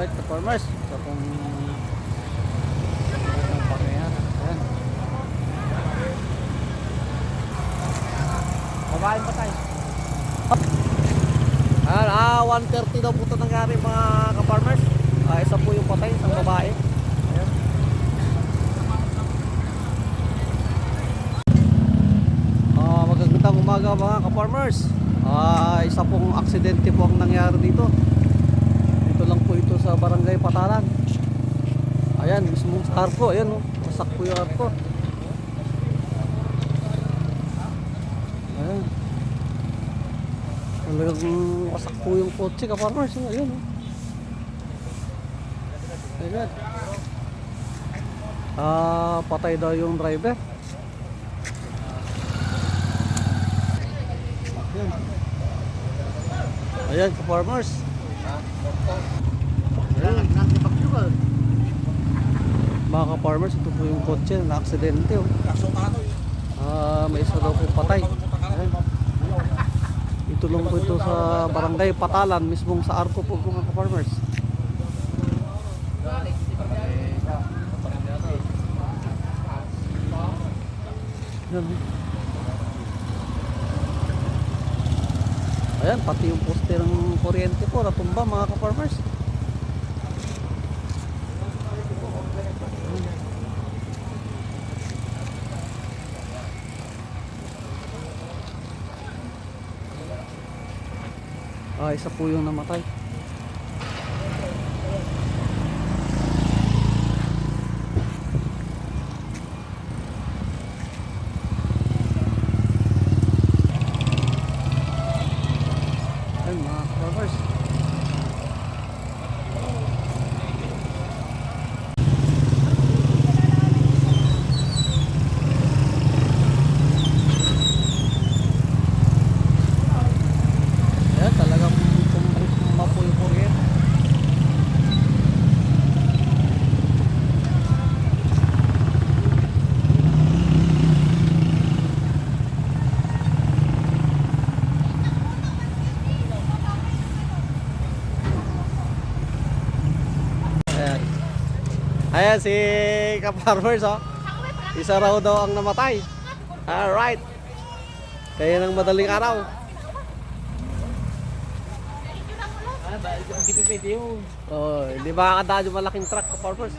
Alright, ka-farmers. So kung ang pakyahan. Ayan. Babae pa tayo. Ayan, 1:30 daw po ito nangyari mga ka-farmers. Isa po yung patay, isang babae. Ayan. Magandang umaga mga ka-farmers. Isa pong aksidente po ang nangyari dito. Dito lang po ito sa Barangay Patalan. Ayan, mismo sa arko. Ayan, oh. Wasak po yung arko. Ayan. Talagang wasak po yung kotse ka-farmers. Ayan, oh. Ayan. Patay daw yung driver. Ayan. Ayan, ka-farmers. Ayan. Mga ka-farmers, ito po yung kotse na aksidente. May isa daw po patay. Ayan. Ito lang po ito sa Barangay Patalan, mismong sa arko po mga ka-farmers. Ayan. Ayan, pati yung poste ng kuryente po natumba mga ka-farmers. Isa po yung namatay. Ayan mga ka-farmers. Ayan, talagang tumba po yung kuryente. Ayan. Ayan si ka-farmers, oh. Isa raw daw ang namatay. Alright. Kaya ng madaling araw. Hindi pa pwede yun. Hindi makakadaan yung malaking truck ka-farmers.